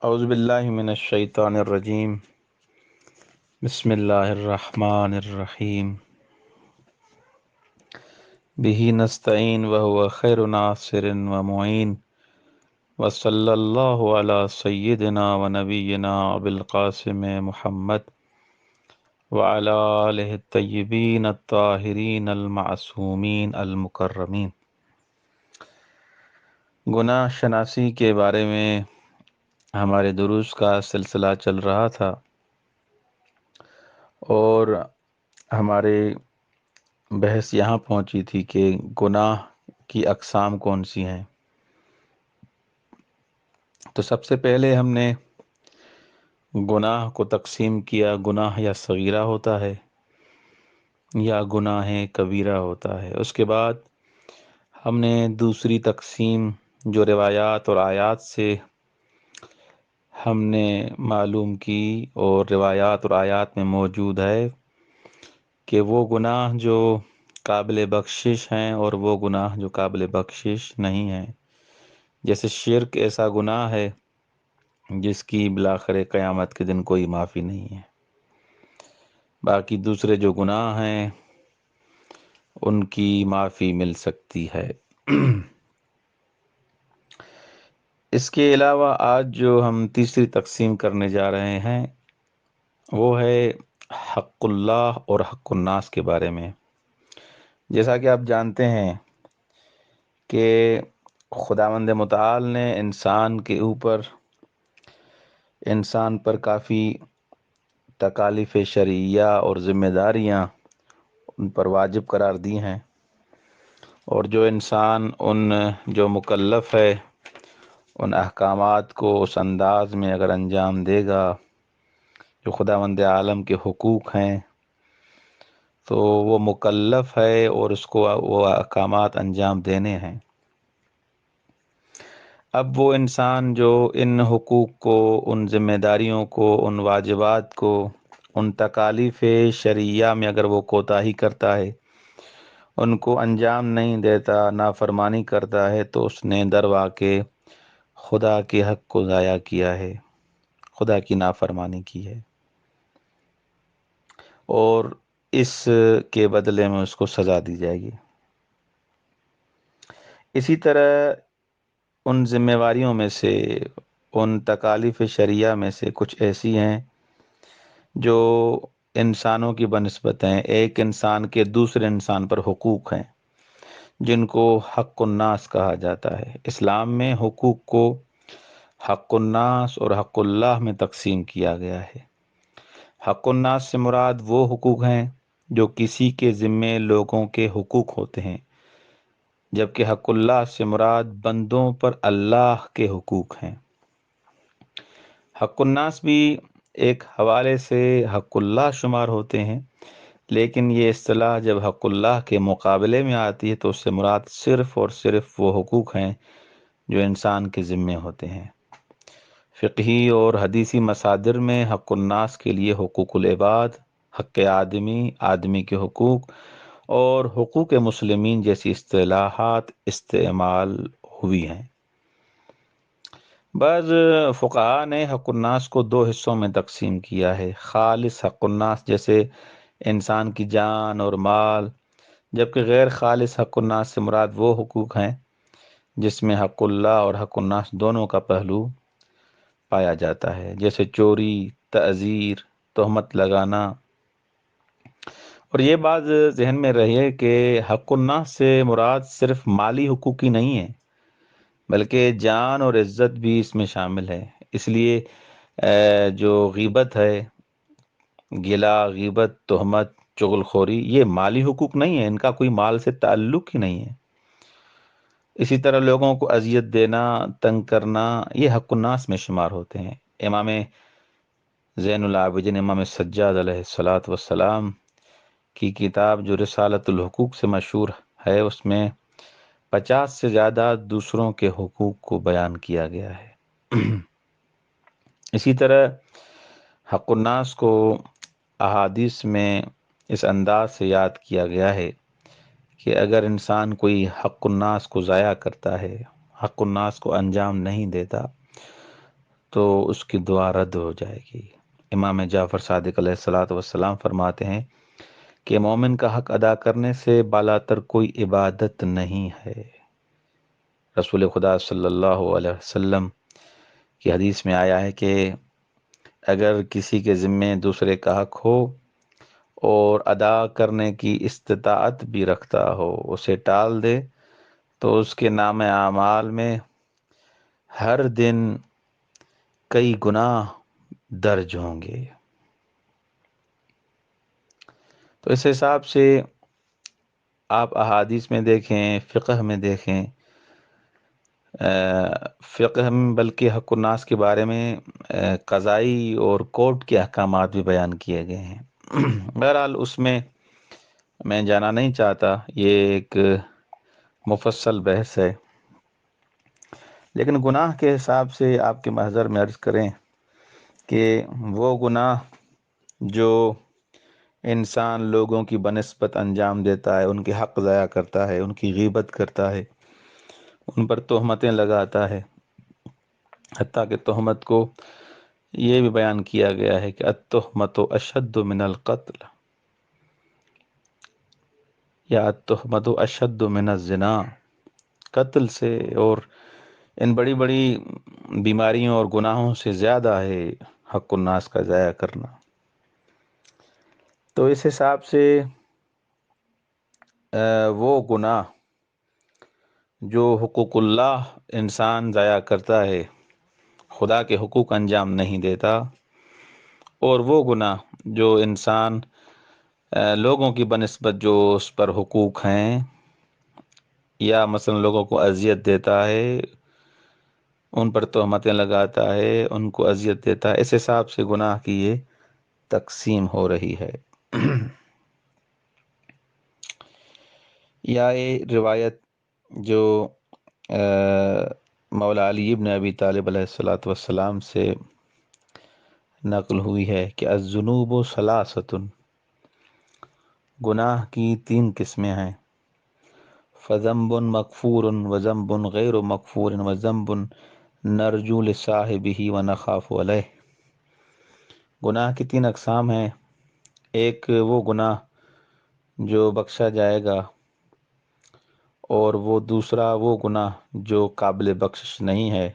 اعوذ باللہ من الشیطان الرجیم بسم اللہ الرحمن الرحیم بہ نستعین وہو خیر ناصر ومعین وصلی اللہ علی سیدنا ونبینا ابی القاسم محمد وعلی آلہ الطیبین الطاہرین المعصومین المکرمین۔ گناہ شناسی کے بارے میں ہمارے دروس کا سلسلہ چل رہا تھا اور ہمارے بحث یہاں پہنچی تھی کہ گناہ کی اقسام کون سی ہیں۔ تو سب سے پہلے ہم نے گناہ کو تقسیم کیا، گناہ یا صغیرہ ہوتا ہے یا گناہ کبیرہ ہوتا ہے۔ اس کے بعد ہم نے دوسری تقسیم جو روایات اور آیات سے ہم نے معلوم کی اور روایات اور آیات میں موجود ہے کہ وہ گناہ جو قابل بخشش ہیں اور وہ گناہ جو قابل بخشش نہیں ہیں۔ جیسے شرک ایسا گناہ ہے جس کی بالآخر قیامت کے دن کوئی معافی نہیں ہے۔ باقی دوسرے جو گناہ ہیں ان کی معافی مل سکتی ہے۔ اس کے علاوہ آج جو ہم تیسری تقسیم کرنے جا رہے ہیں وہ ہے حق اللہ اور حق الناس کے بارے میں۔ جیسا کہ آپ جانتے ہیں کہ خداوند متعال نے انسان پر کافی تکالیف شرعیہ اور ذمہ داریاں ان پر واجب قرار دی ہیں، اور جو انسان جو مکلف ہے ان احکامات کو اس انداز میں اگر انجام دے گا جو خداوند عالم کے حقوق ہیں تو وہ مکلف ہے اور اس کو وہ احکامات انجام دینے ہیں۔ اب وہ انسان جو ان حقوق کو، ان ذمہ داریوں کو، ان واجبات کو، ان تکالیف شرعیہ میں اگر وہ کوتاہی کرتا ہے، ان کو انجام نہیں دیتا، نافرمانی کرتا ہے، تو اس نے در واقع خدا کے حق کو ضائع کیا ہے، خدا کی نافرمانی کی ہے، اور اس کے بدلے میں اس کو سزا دی جائے گی۔ اسی طرح ان ذمہ واریوں میں سے، ان تکالیف شرعیہ میں سے کچھ ایسی ہیں جو انسانوں کی بنسبت ہیں، ایک انسان کے دوسرے انسان پر حقوق ہیں جن کو حق الناس کہا جاتا ہے۔ اسلام میں حقوق کو حق الناس اور حق اللہ میں تقسیم کیا گیا ہے۔ حق الناس سے مراد وہ حقوق ہیں جو کسی کے ذمے لوگوں کے حقوق ہوتے ہیں، جبکہ حق اللہ سے مراد بندوں پر اللہ کے حقوق ہیں۔ حق الناس بھی ایک حوالے سے حق اللہ شمار ہوتے ہیں، لیکن یہ اصطلاح جب حق اللہ کے مقابلے میں آتی ہے تو اس سے مراد صرف اور صرف وہ حقوق ہیں جو انسان کے ذمے ہوتے ہیں۔ فقہی اور حدیثی مصادر میں حق الناس کے لیے حقوق العباد، حق آدمی، آدمی کے حقوق اور حقوق مسلمین جیسی اصطلاحات استعمال ہوئی ہیں۔ بعض فقہا نے حق الناس کو دو حصوں میں تقسیم کیا ہے: خالص حق الناس جیسے انسان کی جان اور مال، جبکہ غیر خالص حق الناس سے مراد وہ حقوق ہیں جس میں حق اللہ اور حق الناس دونوں کا پہلو پایا جاتا ہے، جیسے چوری، تعزیر، تہمت لگانا۔ اور یہ بات ذہن میں رہے کہ حق الناس سے مراد صرف مالی حقوق ہی نہیں ہے بلکہ جان اور عزت بھی اس میں شامل ہے۔ اس لیے جو غیبت ہے، گلا، غیبت، تہمت، چغل خوری، یہ مالی حقوق نہیں ہے، ان کا کوئی مال سے تعلق ہی نہیں ہے۔ اسی طرح لوگوں کو اذیت دینا، تنگ کرنا، یہ حق الناس میں شمار ہوتے ہیں۔ امام زین العابدین، امام سجاد علیہ الصلاۃ والسلام کی کتاب جو رسالۃ الحقوق سے مشہور ہے، اس میں 50 سے زیادہ دوسروں کے حقوق کو بیان کیا گیا ہے۔ اسی طرح حق الناس کو احادیث میں اس انداز سے یاد کیا گیا ہے کہ اگر انسان کوئی حق الناس کو ضائع کرتا ہے، حق الناس کو انجام نہیں دیتا، تو اس کی دعا رد ہو جائے گی۔ امام جعفر صادق علیہ الصلوۃ والسلام فرماتے ہیں کہ مومن کا حق ادا کرنے سے بالاتر کوئی عبادت نہیں ہے۔ رسول خدا صلی اللہ علیہ وسلم کی حدیث میں آیا ہے کہ اگر کسی کے ذمے دوسرے کا حق ہو اور ادا کرنے کی استطاعت بھی رکھتا ہو، اسے ٹال دے تو اس کے نام اعمال میں ہر دن کئی گناہ درج ہوں گے۔ تو اس حساب سے آپ احادیث میں دیکھیں، فقہ میں دیکھیں، فقہ میں بلکہ حق الناس کے بارے میں قضائی اور کورٹ کے احکامات بھی بیان کیے گئے ہیں۔ بہرحال اس میں جانا نہیں چاہتا، یہ ایک مفصل بحث ہے، لیکن گناہ کے حساب سے آپ کے محضر میں عرض کریں کہ وہ گناہ جو انسان لوگوں کی بنسبت انجام دیتا ہے، ان کے حق ضائع کرتا ہے، ان کی غیبت کرتا ہے، ان پر تہمتیں لگاتا ہے، حتیٰ کہ تہمت کو یہ بھی بیان کیا گیا ہے کہ التہمت اشد من القتل یا التہمت اشد من الزنا، قتل سے اور ان بڑی بڑی بیماریوں اور گناہوں سے زیادہ ہے حق الناس کا ضائع کرنا۔ تو اس حساب سے وہ گناہ جو حقوق اللہ انسان ضائع کرتا ہے، خدا کے حقوق انجام نہیں دیتا، اور وہ گناہ جو انسان لوگوں کی بنسبت جو اس پر حقوق ہیں یا مثلا لوگوں کو اذیت دیتا ہے، ان پر تہمتیں لگاتا ہے، ان کو اذیت دیتا ہے، اس حساب سے گناہ کی یہ تقسیم ہو رہی ہے۔ یا یہ روایت جو مولا علی بن ابی طالب علیہ الصلوۃ والسلام سے نقل ہوئی ہے کہ الذنوب ثلاثۃ، گناہ کی 3 قسمیں ہیں، فذنب مغفور وذنب غیر مغفور وذنب نرجو لصاحبہ ونخاف علیہ۔ گناہ کی 3 اقسام ہیں، ایک وہ گناہ جو بخشا جائے گا، اور وہ دوسرا وہ گناہ جو قابل بخشش نہیں ہے،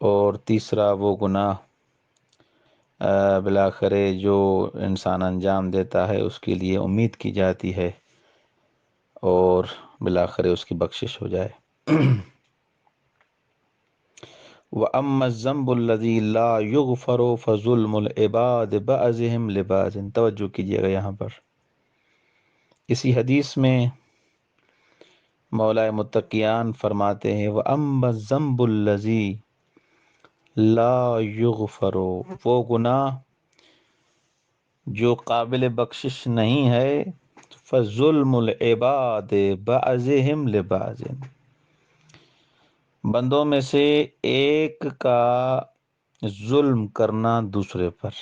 اور تیسرا وہ گناہ بالآخر جو انسان انجام دیتا ہے اس کے لیے امید کی جاتی ہے اور بالآخر اس کی بخشش ہو جائے۔ وَأَمَّا الذَّنْبُ الَّذِي لَا يُغْفَرُ فَظُلْمُ الْعِبَادِ بَعْضِهِمْ لِبَعْضٍ۔ توجہ کیجئے گا یہاں پر، اسی حدیث میں مولا متقیان فرماتے ہیں وَأَمَّا الذَّنْبُ الَّذِي لَا يُغْفَرُ، وہ گناہ جو قابل بخشش نہیں ہے، فَظُلْمُ الْعِبَادِ بَعْضِهِمْ لِبَعْضٍ، بندوں میں سے ایک کا ظلم کرنا دوسرے پر۔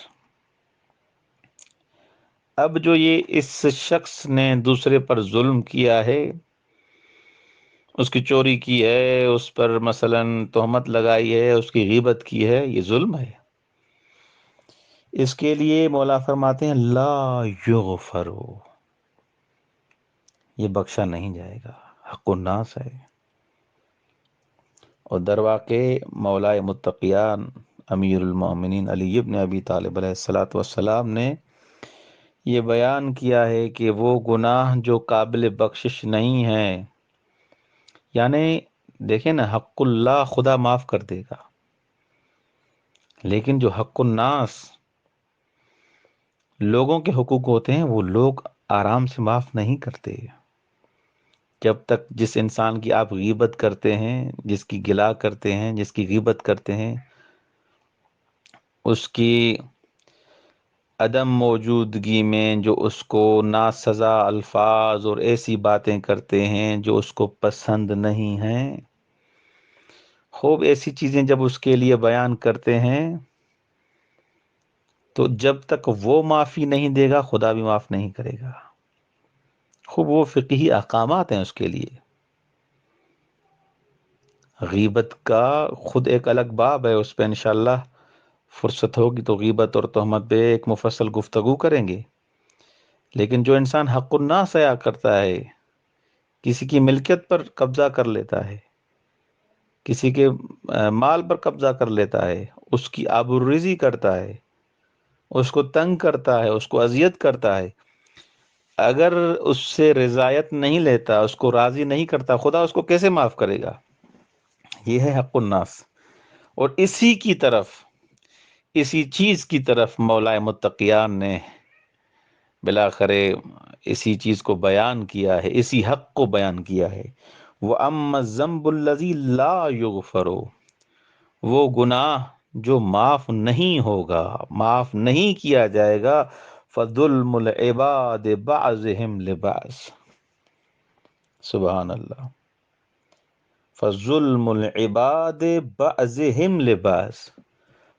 اب جو یہ اس شخص نے دوسرے پر ظلم کیا ہے، اس کی چوری کی ہے، اس پر مثلا تہمت لگائی ہے، اس کی غیبت کی ہے، یہ ظلم ہے، اس کے لیے مولا فرماتے ہیں لا یغفر، یہ بخشا نہیں جائے گا، حق الناس ہے۔ اور در واقع مولا متقیان امیر المومنین علی بن ابی طالب علیہ الصلوۃ والسلام نے یہ بیان کیا ہے کہ وہ گناہ جو قابل بخشش نہیں ہے، یعنی دیکھیں نا، حق اللہ خدا معاف کر دے گا، لیکن جو حق الناس لوگوں کے حقوق ہوتے ہیں وہ لوگ آرام سے معاف نہیں کرتے۔ جب تک جس انسان کی آپ غیبت کرتے ہیں، جس کی گلا کرتے ہیں، جس کی غیبت کرتے ہیں، اس کی عدم موجودگی میں جو اس کو ناسزا الفاظ اور ایسی باتیں کرتے ہیں جو اس کو پسند نہیں ہیں، خوب ایسی چیزیں جب اس کے لیے بیان کرتے ہیں، تو جب تک وہ معافی نہیں دے گا خدا بھی معاف نہیں کرے گا۔ خوب وہ فقہی احکامات ہیں اس کے لیے۔ غیبت کا خود ایک الگ باب ہے، اس پہ انشاءاللہ فرصت ہوگی تو غیبت اور تہمت پہ ایک مفصل گفتگو کریں گے۔ لیکن جو انسان حق الناس ضائع کرتا ہے، کسی کی ملکیت پر قبضہ کر لیتا ہے، کسی کے مال پر قبضہ کر لیتا ہے، اس کی آبروریزی کرتا ہے، اس کو تنگ کرتا ہے، اس کو اذیت کرتا ہے، اگر اس سے رضایت نہیں لیتا، اس کو راضی نہیں کرتا، خدا اس کو کیسے معاف کرے گا؟ یہ ہے حق الناس۔ اور اسی چیز کی طرف مولا متقیان نے بالآخر اسی چیز کو بیان کیا ہے، اسی حق کو بیان کیا ہے۔ وَأَمَّا الذَّنبُ الَّذِي لَا يُغْفَرُ، وہ گناہ جو معاف نہیں ہوگا، معاف نہیں کیا جائے گا، فَظُلْمُ الْعِبَادِ بَعْضِهِمْ لِبَعْضٍ، سبحان اللہ، فَظُلْمُ الْعِبَادِ بَعْضِهِمْ لِبَعْضٍ،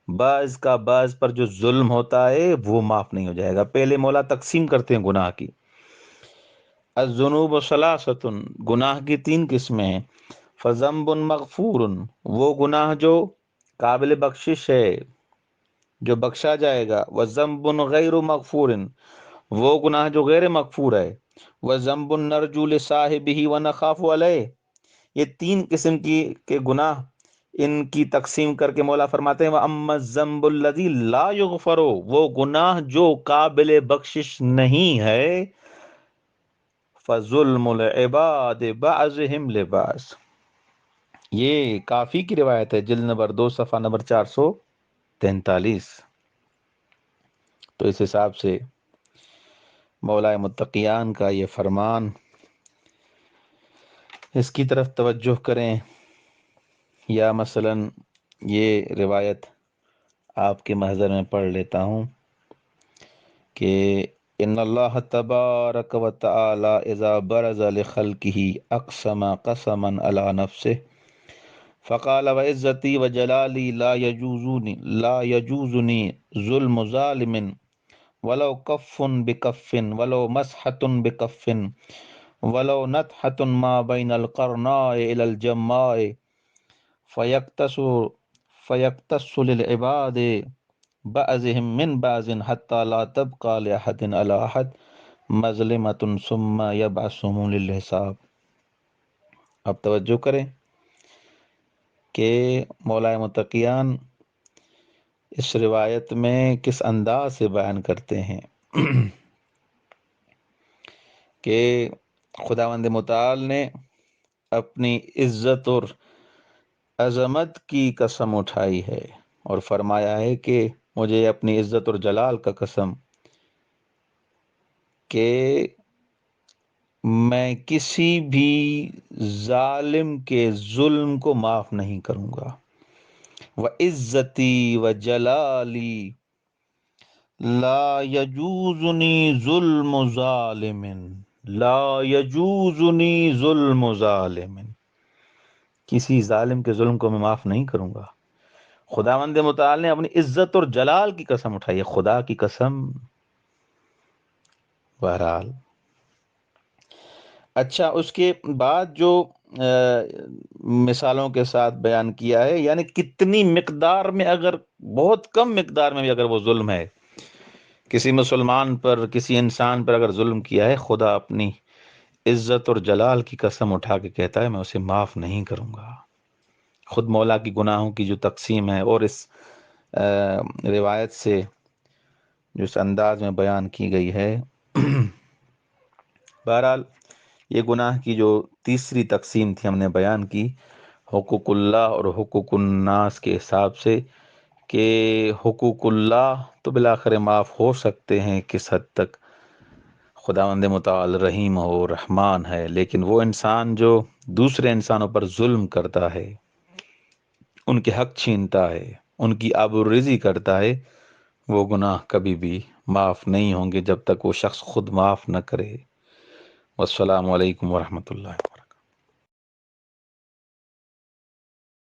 بعض کا بعض پر جو ظلم ہوتا ہے وہ معاف نہیں ہو جائے گا۔ پہلے مولا تقسیم کرتے ہیں گناہ کی۔ الذنوب ثلاثۃ، گناہ کی 3 قسمیں ہیں۔ فذنب مغفور، وہ گناہ جو قابل بخشش ہے، جو بخشا جائے گا۔ وذنب غیر مغفور، وہ گناہ جو غیر مغفور ہے۔ وذنب نرجو لصاحبہ ونخاف علیہ، یہ 3 قسم کے گناہ، ان کی تقسیم کر کے مولا فرماتے ہیں وَأَمَّا الذَّنبُ الَّذِي لَا يُغْفَرُ، وہ گناہ جو قابل بخشش نہیں ہے، فَظُلْمُ الْعِبَادِ بَعْضِهِمْ لِبَعْضٍ، یہ کافی کی روایت ہے، جلد نمبر 2 صفحہ نمبر 443۔ تو اس حساب سے مولا متقیان کا یہ فرمان، اس کی طرف توجہ کریں۔ یا مثلا یہ روایت آپ کے محضر میں پڑھ لیتا ہوں کہ ان اللہ تبارک و تعالی اذا برز لخلقہ اقسم قسما علی نفسہ فقال وعزتی وجلالی لا یجوزنی ظلم ظالم ولو کف بکف ولو مسحۃ بکف ولو نتحۃ ما بین القرناء الی الجماء فیقتص للعباد بعضهم من بعض حتى لا تبقى لأحد على أحد مظلمة ثم يبعثهم للحساب۔ اب توجہ کریں کہ مولا متقیان اس روایت میں کس انداز سے بیان کرتے ہیں کہ خداوند متعال نے اپنی عزت اور عظمت کی قسم اٹھائی ہے اور فرمایا ہے کہ مجھے اپنی عزت اور جلال کا قسم کہ میں کسی بھی ظالم کے ظلم کو معاف نہیں کروں گا۔ وعزتی وجلالی لا یجوزنی ظلم ظالم، لا یجوزنی ظلم ظالم، کسی ظالم کے ظلم کو میں معاف نہیں کروں گا۔ خداوند متعال نے اپنی عزت اور جلال کی قسم اٹھائی ہے، خدا کی قسم۔ بہرحال اچھا، اس کے بعد جو مثالوں کے ساتھ بیان کیا ہے، یعنی کتنی مقدار میں، اگر بہت کم مقدار میں بھی اگر وہ ظلم ہے، کسی مسلمان پر، کسی انسان پر اگر ظلم کیا ہے، خدا اپنی عزت اور جلال کی قسم اٹھا کے کہتا ہے میں اسے معاف نہیں کروں گا۔ خود مولا کی گناہوں کی جو تقسیم ہے اور اس روایت سے جو اس انداز میں بیان کی گئی ہے، بہرحال یہ گناہ کی جو تیسری تقسیم تھی ہم نے بیان کی، حقوق اللہ اور حقوق الناس کے حساب سے، کہ حقوق اللہ تو بالآخر معاف ہو سکتے ہیں کس حد تک، خداوند متعال رحیم ہو، رحمان ہے، لیکن وہ انسان جو دوسرے انسانوں پر ظلم کرتا ہے، ان کے حق چھینتا ہے، ان کی آبروریزی کرتا ہے، وہ گناہ کبھی بھی معاف نہیں ہوں گے جب تک وہ شخص خود معاف نہ کرے۔ والسلام علیکم ورحمۃ اللہ۔